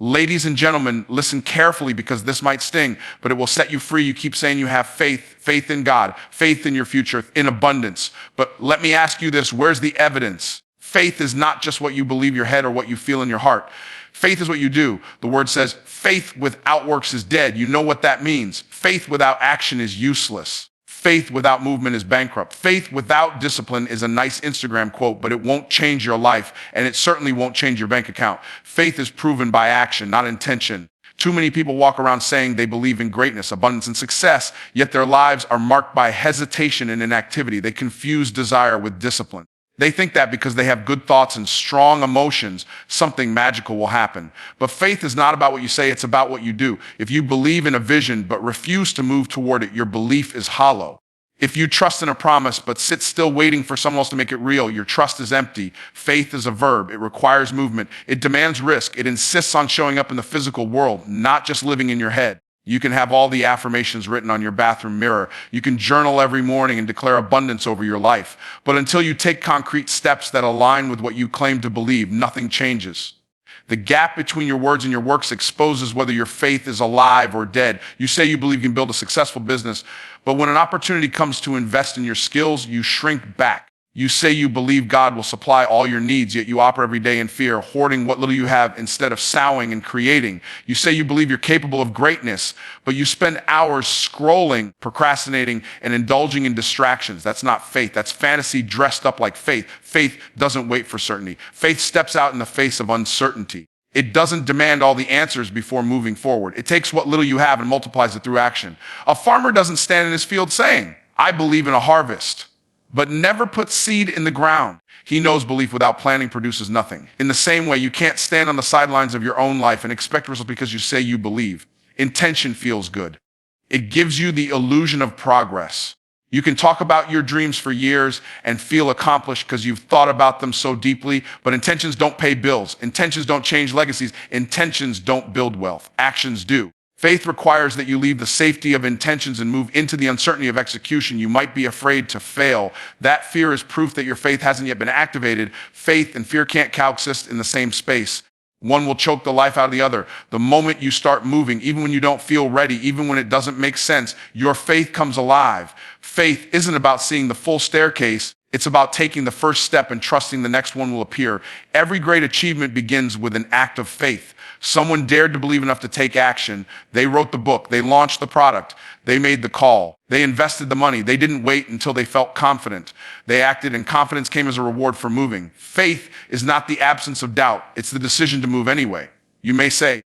Ladies and gentlemen, listen carefully because this might sting, but it will set you free. You keep saying you have faith in God, faith in your future, in abundance. But let me ask you this, where's the evidence? Faith is not just what you believe in your head or what you feel in your heart. Faith is what you do. The word says faith without works is dead. You know what that means. Faith without action is useless. Faith without movement is bankrupt. Faith without discipline is a nice Instagram quote, but it won't change your life, and it certainly won't change your bank account. Faith is proven by action, not intention. Too many people walk around saying they believe in greatness, abundance, and success, yet their lives are marked by hesitation and inactivity. They confuse desire with discipline. They think that because they have good thoughts and strong emotions, something magical will happen. But faith is not about what you say, it's about what you do. If you believe in a vision but refuse to move toward it, your belief is hollow. If you trust in a promise but sit still waiting for someone else to make it real, your trust is empty. Faith is a verb. It requires movement. It demands risk. It insists on showing up in the physical world, not just living in your head. You can have all the affirmations written on your bathroom mirror. You can journal every morning and declare abundance over your life. But until you take concrete steps that align with what you claim to believe, nothing changes. The gap between your words and your works exposes whether your faith is alive or dead. You say you believe you can build a successful business, but when an opportunity comes to invest in your skills, you shrink back. You say you believe God will supply all your needs, yet you operate every day in fear, hoarding what little you have instead of sowing and creating. You say you believe you're capable of greatness, but you spend hours scrolling, procrastinating, and indulging in distractions. That's not faith. That's fantasy dressed up like faith. Faith doesn't wait for certainty. Faith steps out in the face of uncertainty. It doesn't demand all the answers before moving forward. It takes what little you have and multiplies it through action. A farmer doesn't stand in his field saying, "I believe in a harvest," but never put seed in the ground. He knows belief without planning produces nothing. In the same way, you can't stand on the sidelines of your own life and expect results because you say you believe. Intention feels good. It gives you the illusion of progress. You can talk about your dreams for years and feel accomplished because you've thought about them so deeply, but intentions don't pay bills. Intentions don't change legacies. Intentions don't build wealth. Actions do. Faith requires that you leave the safety of intentions and move into the uncertainty of execution. You might be afraid to fail. That fear is proof that your faith hasn't yet been activated. Faith and fear can't coexist in the same space. One will choke the life out of the other. The moment you start moving, even when you don't feel ready, even when it doesn't make sense, your faith comes alive. Faith isn't about seeing the full staircase. It's about taking the first step and trusting the next one will appear. Every great achievement begins with an act of faith. Someone dared to believe enough to take action. They wrote the book. They launched the product. They made the call. They invested the money. They didn't wait until they felt confident. They acted, and confidence came as a reward for moving. Faith is not the absence of doubt. It's the decision to move anyway. You may say,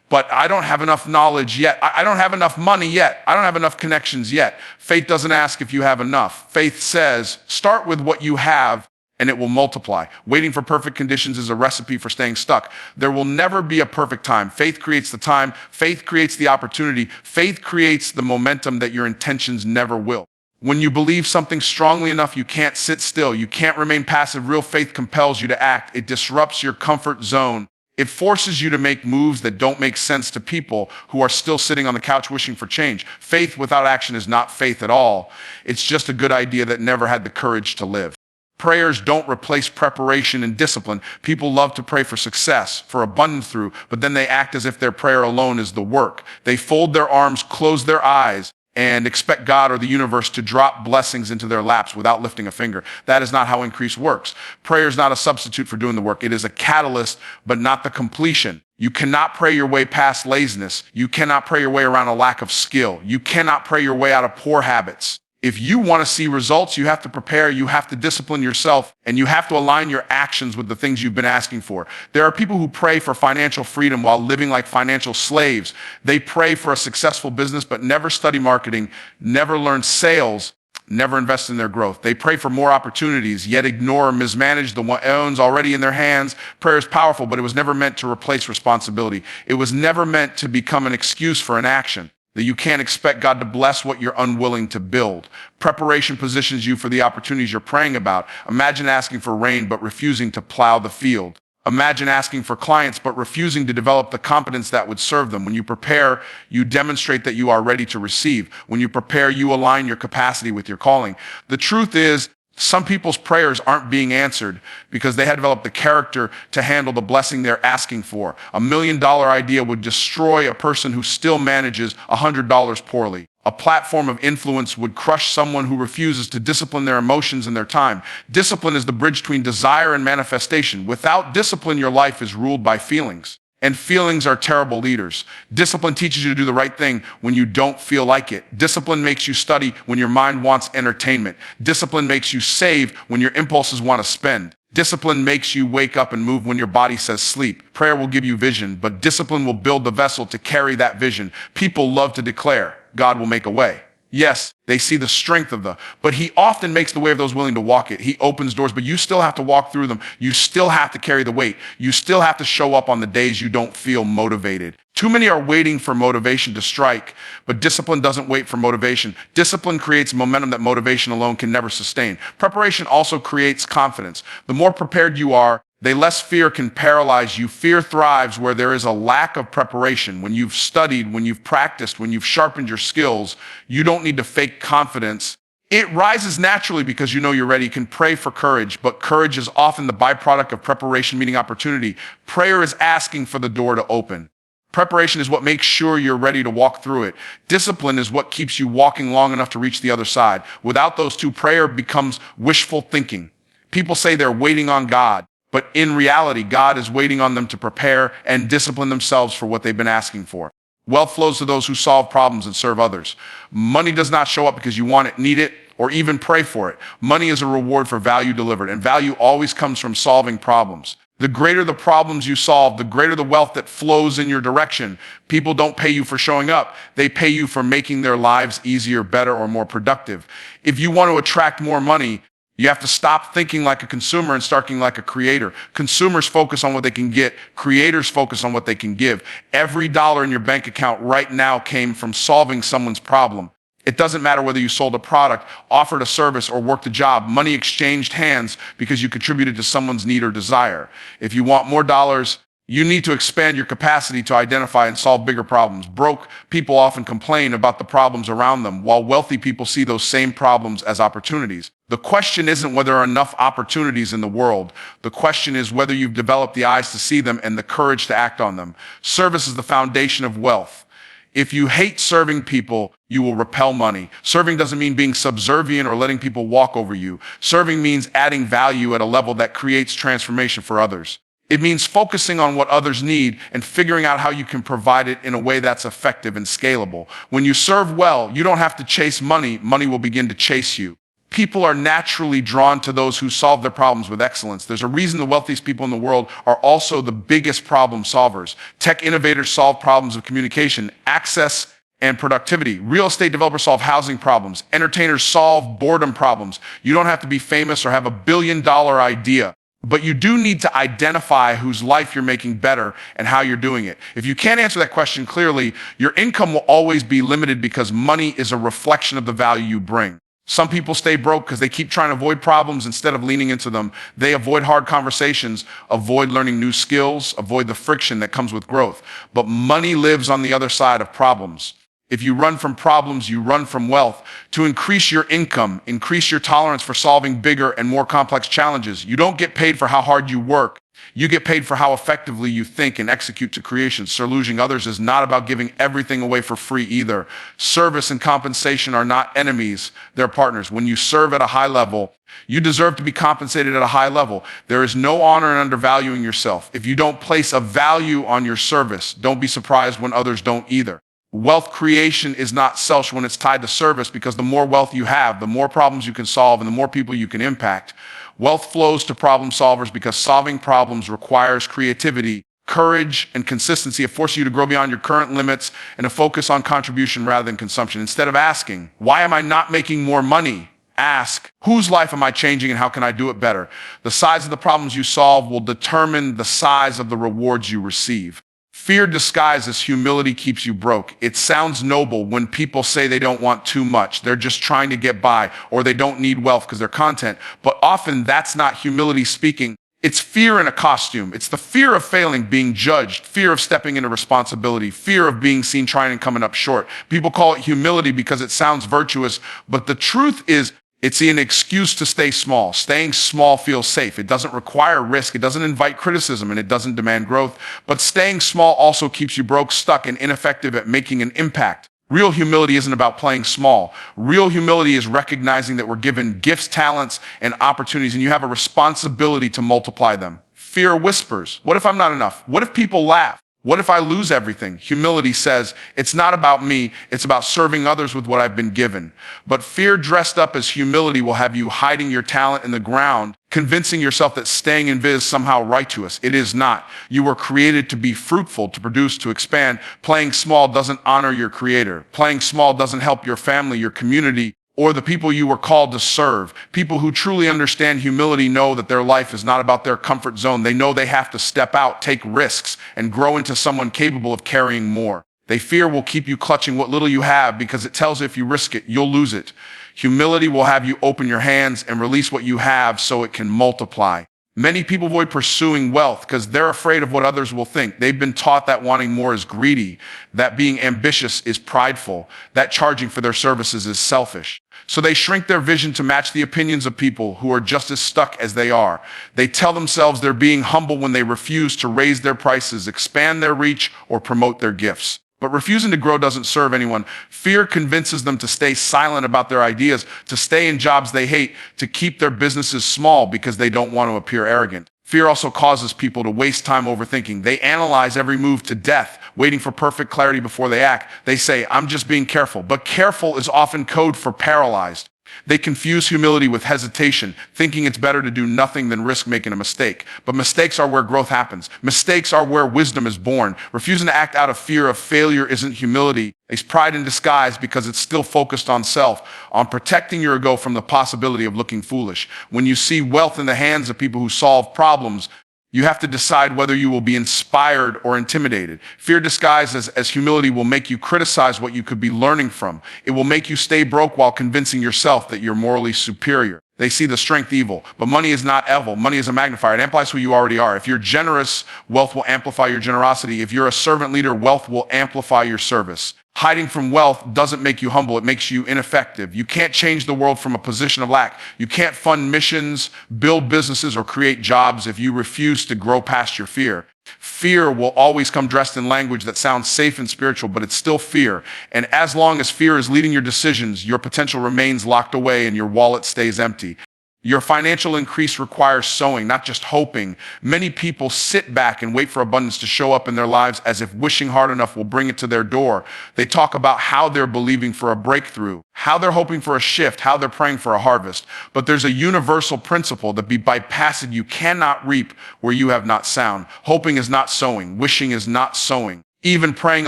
"But I don't have enough knowledge yet. I don't have enough money yet. I don't have enough connections yet." Faith doesn't ask if you have enough. Faith says, start with what you have and it will multiply. Waiting for perfect conditions is a recipe for staying stuck. There will never be a perfect time. Faith creates the time. Faith creates the opportunity. Faith creates the momentum that your intentions never will. When you believe something strongly enough, you can't sit still. You can't remain passive. Real faith compels you to act. It disrupts your comfort zone. It forces you to make moves that don't make sense to people who are still sitting on the couch wishing for change. Faith without action is not faith at all. It's just a good idea that never had the courage to live. Prayers don't replace preparation and discipline. People love to pray for success, for abundance through, but then they act as if their prayer alone is the work. They fold their arms, close their eyes, and expect God or the universe to drop blessings into their laps without lifting a finger. That is not how increase works. Prayer is not a substitute for doing the work. It is a catalyst, but not the completion. You cannot pray your way past laziness. You cannot pray your way around a lack of skill. You cannot pray your way out of poor habits. If you want to see results, you have to prepare, you have to discipline yourself, and you have to align your actions with the things you've been asking for. There are people who pray for financial freedom while living like financial slaves. They pray for a successful business, but never study marketing, never learn sales, never invest in their growth. They pray for more opportunities, yet ignore or mismanage the ones already in their hands. Prayer is powerful, but it was never meant to replace responsibility. It was never meant to become an excuse for inaction. That you can't expect God to bless what you're unwilling to build. Preparation positions you for the opportunities you're praying about. Imagine asking for rain but refusing to plow the field. Imagine asking for clients but refusing to develop the competence that would serve them. When you prepare, you demonstrate that you are ready to receive. When you prepare, you align your capacity with your calling. The truth is, Some people's prayers aren't being answered because they had developed the character to handle the blessing they're asking for. $1 million idea would destroy a person who still manages $100 poorly. A platform of influence would crush someone who refuses to discipline their emotions and their time. Discipline is the bridge between desire and manifestation. Without discipline, your life is ruled by feelings. And feelings are terrible leaders. Discipline teaches you to do the right thing when you don't feel like it. Discipline makes you study when your mind wants entertainment. Discipline makes you save when your impulses want to spend. Discipline makes you wake up and move when your body says sleep. Prayer will give you vision, but discipline will build the vessel to carry that vision. People love to declare, God will make a way. Yes, they see the strength of but he often makes the way of those willing to walk it. He opens doors, but you still have to walk through them. You still have to carry the weight. You still have to show up on the days you don't feel motivated. Too many are waiting for motivation to strike, but discipline doesn't wait for motivation. Discipline creates momentum that motivation alone can never sustain. Preparation also creates confidence. The more prepared you are, the less fear can paralyze you. Fear thrives where there is a lack of preparation. When you've studied, when you've practiced, when you've sharpened your skills, you don't need to fake confidence. It rises naturally because you know you're ready. You can pray for courage, but courage is often the byproduct of preparation meeting opportunity. Prayer is asking for the door to open. Preparation is what makes sure you're ready to walk through it. Discipline is what keeps you walking long enough to reach the other side. Without those two, prayer becomes wishful thinking. People say they're waiting on God. But in reality, God is waiting on them to prepare and discipline themselves for what they've been asking for. Wealth flows to those who solve problems and serve others. Money does not show up because you want it, need it, or even pray for it. Money is a reward for value delivered, and value always comes from solving problems. The greater the problems you solve, the greater the wealth that flows in your direction. People don't pay you for showing up. They pay you for making their lives easier, better, or more productive. If you want to attract more money, you have to stop thinking like a consumer and start thinking like a creator. Consumers focus on what they can get. Creators focus on what they can give. Every dollar in your bank account right now came from solving someone's problem. It doesn't matter whether you sold a product, offered a service, or worked a job. Money exchanged hands because you contributed to someone's need or desire. If you want more dollars, you need to expand your capacity to identify and solve bigger problems. Broke people often complain about the problems around them, while wealthy people see those same problems as opportunities. The question isn't whether there are enough opportunities in the world. The question is whether you've developed the eyes to see them and the courage to act on them. Service is the foundation of wealth. If you hate serving people, you will repel money. Serving doesn't mean being subservient or letting people walk over you. Serving means adding value at a level that creates transformation for others. It means focusing on what others need and figuring out how you can provide it in a way that's effective and scalable. When you serve well, you don't have to chase money. Money will begin to chase you. People are naturally drawn to those who solve their problems with excellence. There's a reason the wealthiest people in the world are also the biggest problem solvers. Tech innovators solve problems of communication, access, and productivity. Real estate developers solve housing problems. Entertainers solve boredom problems. You don't have to be famous or have $1 billion idea. But you do need to identify whose life you're making better and how you're doing it. If you can't answer that question clearly, your income will always be limited because money is a reflection of the value you bring. Some people stay broke because they keep trying to avoid problems instead of leaning into them. They avoid hard conversations, avoid learning new skills, avoid the friction that comes with growth. But money lives on the other side of problems. If you run from problems, you run from wealth. To increase your income, increase your tolerance for solving bigger and more complex challenges. You don't get paid for how hard you work. You get paid for how effectively you think and execute to creation. Deluging others is not about giving everything away for free either. Service and compensation are not enemies, they're partners. When you serve at a high level, you deserve to be compensated at a high level. There is no honor in undervaluing yourself. If you don't place a value on your service, don't be surprised when others don't either. Wealth creation is not selfish when it's tied to service, because the more wealth you have, the more problems you can solve and the more people you can impact. Wealth flows to problem solvers because solving problems requires creativity, courage, and consistency. It forces you to grow beyond your current limits and to focus on contribution rather than consumption. Instead of asking, why am I not making more money? Ask, whose life am I changing and how can I do it better? The size of the problems you solve will determine the size of the rewards you receive. Fear disguised as humility keeps you broke. It sounds noble when people say they don't want too much. They're just trying to get by, or they don't need wealth because they're content. But often that's not humility speaking. It's fear in a costume. It's the fear of failing, being judged, fear of stepping into responsibility, fear of being seen trying and coming up short. People call it humility because it sounds virtuous, but the truth is, It's an excuse to stay small. Staying small feels safe. It doesn't require risk. It doesn't invite criticism, and it doesn't demand growth. But staying small also keeps you broke, stuck, and ineffective at making an impact. Real humility isn't about playing small. Real humility is recognizing that we're given gifts, talents, and opportunities, and you have a responsibility to multiply them. Fear whispers, what if I'm not enough? What if people laugh? What if I lose everything? Humility says, it's not about me, it's about serving others with what I've been given. But fear dressed up as humility will have you hiding your talent in the ground, convincing yourself that staying in biz is somehow righteous. It is not. You were created to be fruitful, to produce, to expand. Playing small doesn't honor your creator. Playing small doesn't help your family, your community, or the people you were called to serve. People who truly understand humility know that their life is not about their comfort zone. They know they have to step out, take risks, and grow into someone capable of carrying more. They fear will keep you clutching what little you have because it tells you if you risk it, you'll lose it. Humility will have you open your hands and release what you have so it can multiply. Many people avoid pursuing wealth because they're afraid of what others will think. They've been taught that wanting more is greedy, that being ambitious is prideful, that charging for their services is selfish. So they shrink their vision to match the opinions of people who are just as stuck as they are. They tell themselves they're being humble when they refuse to raise their prices, expand their reach, or promote their gifts. But refusing to grow doesn't serve anyone. Fear convinces them to stay silent about their ideas, to stay in jobs they hate, to keep their businesses small because they don't want to appear arrogant. Fear also causes people to waste time overthinking. They analyze every move to death, waiting for perfect clarity before they act. They say, I'm just being careful. But careful is often code for paralyzed. They confuse humility with hesitation, thinking it's better to do nothing than risk making a mistake. But mistakes are where growth happens. Mistakes are where wisdom is born. Refusing to act out of fear of failure isn't humility. It's pride in disguise because it's still focused on self, on protecting your ego from the possibility of looking foolish. When you see wealth in the hands of people who solve problems, you have to decide whether you will be inspired or intimidated. Fear disguised as humility will make you criticize what you could be learning from. It will make you stay broke while convincing yourself that you're morally superior. They see the strength evil, but money is not evil. Money is a magnifier. It amplifies who you already are. If you're generous, wealth will amplify your generosity. If you're a servant leader, wealth will amplify your service. Hiding from wealth doesn't make you humble. It makes you ineffective. You can't change the world from a position of lack. You can't fund missions, build businesses, or create jobs if you refuse to grow past your fear. Fear will always come dressed in language that sounds safe and spiritual, but it's still fear. And as long as fear is leading your decisions, your potential remains locked away and your wallet stays empty. Your financial increase requires sowing, not just hoping. Many people sit back and wait for abundance to show up in their lives as if wishing hard enough will bring it to their door. They talk about how they're believing for a breakthrough, how they're hoping for a shift, how they're praying for a harvest. But there's a universal principle that be bypassed. You cannot reap where you have not sown. Hoping is not sowing. Wishing is not sowing. Even praying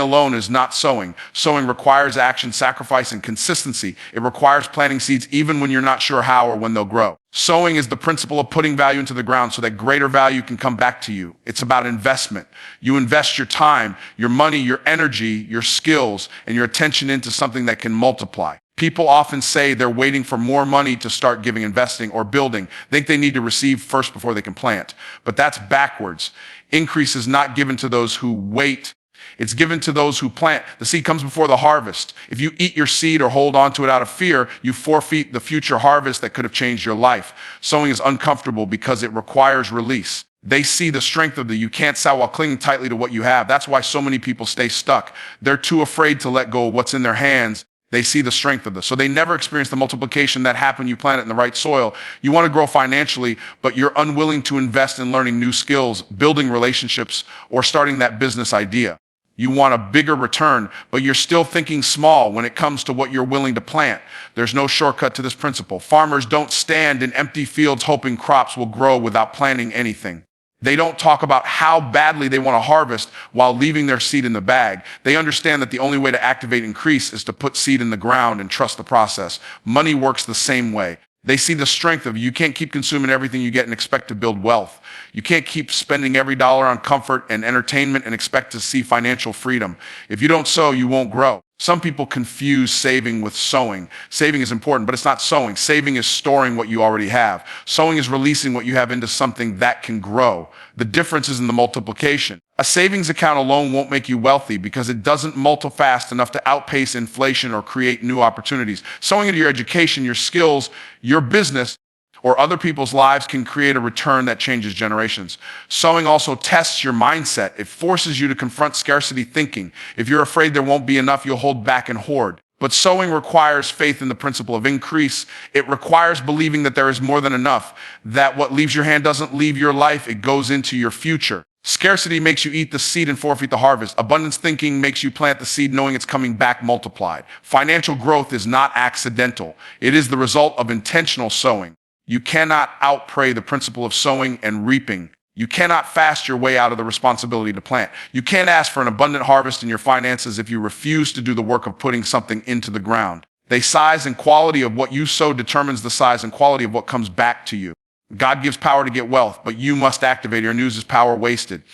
alone is not sowing. Sowing requires action, sacrifice, and consistency. It requires planting seeds even when you're not sure how or when they'll grow. Sowing is the principle of putting value into the ground so that greater value can come back to you. It's about investment. You invest your time, your money, your energy, your skills, and your attention into something that can multiply. People often say they're waiting for more money to start giving, investing, or building. Think they need to receive first before they can plant. But that's backwards. Increase is not given to those who wait. It's given to those who plant. The seed comes before the harvest. If you eat your seed or hold on to it out of fear, you forfeit the future harvest that could have changed your life. Sowing is uncomfortable because it requires release. They see the strength of the you can't sow while clinging tightly to what you have. That's why so many people stay stuck. They're too afraid to let go of what's in their hands. They see the strength of this. So they never experience the multiplication that happened. You plant it in the right soil. You want to grow financially, but you're unwilling to invest in learning new skills, building relationships, or starting that business idea. You want a bigger return, but you're still thinking small when it comes to what you're willing to plant. There's no shortcut to this principle. Farmers don't stand in empty fields hoping crops will grow without planting anything. They don't talk about how badly they want to harvest while leaving their seed in the bag. They understand that the only way to activate increase is to put seed in the ground and trust the process. Money works the same way. They see the strength of you. You can't keep consuming everything you get and expect to build wealth. You can't keep spending every dollar on comfort and entertainment and expect to see financial freedom. If you don't sow, you won't grow. Some people confuse saving with sowing. Saving is important, but it's not sowing. Saving is storing what you already have. Sowing is releasing what you have into something that can grow. The difference is in the multiplication. A savings account alone won't make you wealthy because it doesn't multiply fast enough to outpace inflation or create new opportunities. Sowing into your education, your skills, your business, or other people's lives can create a return that changes generations. Sowing also tests your mindset. It forces you to confront scarcity thinking. If you're afraid there won't be enough, you'll hold back and hoard. But sowing requires faith in the principle of increase. It requires believing that there is more than enough, that what leaves your hand doesn't leave your life, it goes into your future. Scarcity makes you eat the seed and forfeit the harvest. Abundance thinking makes you plant the seed knowing it's coming back multiplied. Financial growth is not accidental. It is the result of intentional sowing. You cannot outpray the principle of sowing and reaping. You cannot fast your way out of the responsibility to plant. You can't ask for an abundant harvest in your finances if you refuse to do the work of putting something into the ground. The size and quality of what you sow determines the size and quality of what comes back to you. God gives power to get wealth, but you must activate it or use his power wasted.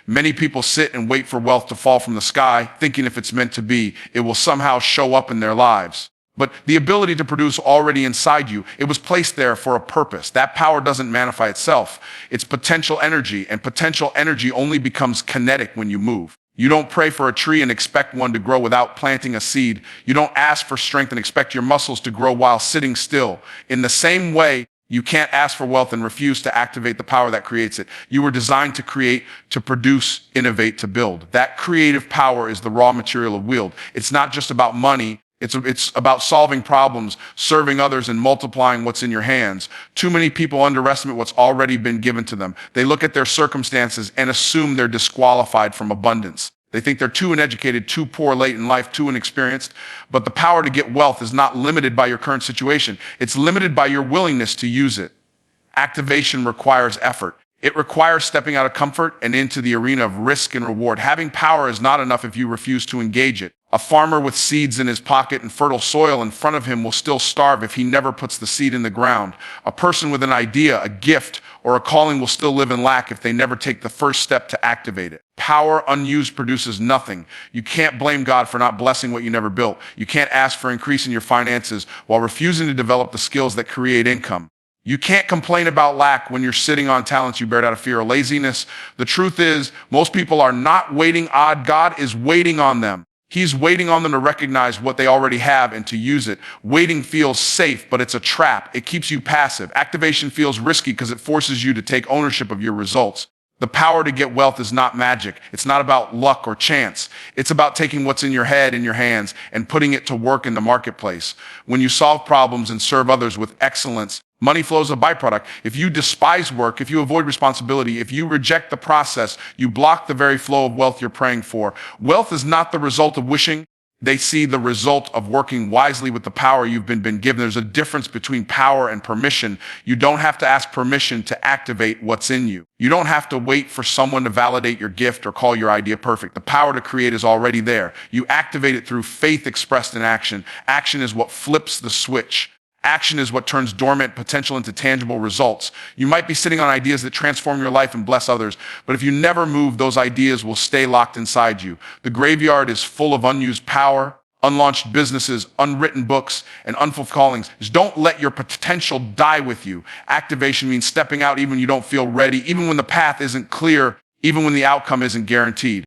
Many people sit and wait for wealth to fall from the sky, thinking if it's meant to be, it will somehow show up in their lives. But the ability to produce already inside you, it was placed there for a purpose. That power doesn't manifest itself. It's potential energy, and potential energy only becomes kinetic when you move. You don't pray for a tree and expect one to grow without planting a seed. You don't ask for strength and expect your muscles to grow while sitting still. In the same way, you can't ask for wealth and refuse to activate the power that creates it. You were designed to create, to produce, innovate, to build. That creative power is the raw material of wealth. It's not just about money. It's about solving problems, serving others, and multiplying what's in your hands. Too many people underestimate what's already been given to them. They look at their circumstances and assume they're disqualified from abundance. They think they're too uneducated, too poor late in life, too inexperienced. But the power to get wealth is not limited by your current situation. It's limited by your willingness to use it. Activation requires effort. It requires stepping out of comfort and into the arena of risk and reward. Having power is not enough if you refuse to engage it. A farmer with seeds in his pocket and fertile soil in front of him will still starve if he never puts the seed in the ground. A person with an idea, a gift, or a calling will still live in lack if they never take the first step to activate it. Power unused produces nothing. You can't blame God for not blessing what you never built. You can't ask for increase in your finances while refusing to develop the skills that create income. You can't complain about lack when you're sitting on talents you buried out of fear or laziness. The truth is, most people are not waiting on God, is waiting on them. He's waiting on them to recognize what they already have and to use it. Waiting feels safe, but it's a trap. It keeps you passive. Activation feels risky because it forces you to take ownership of your results. The power to get wealth is not magic. It's not about luck or chance. It's about taking what's in your head, in your hands, and putting it to work in the marketplace. When you solve problems and serve others with excellence, money flows a byproduct. If you despise work, if you avoid responsibility, if you reject the process, you block the very flow of wealth you're praying for. Wealth is not the result of wishing. They see the result of working wisely with the power you've been given. There's a difference between power and permission. You don't have to ask permission to activate what's in you. You don't have to wait for someone to validate your gift or call your idea perfect. The power to create is already there. You activate it through faith expressed in action. Action is what flips the switch. Action is what turns dormant potential into tangible results. You might be sitting on ideas that transform your life and bless others, but if you never move, those ideas will stay locked inside you. The graveyard is full of unused power, unlaunched businesses, unwritten books, and unfulfilled callings. Just don't let your potential die with you. Activation means stepping out even when you don't feel ready, even when the path isn't clear, even when the outcome isn't guaranteed.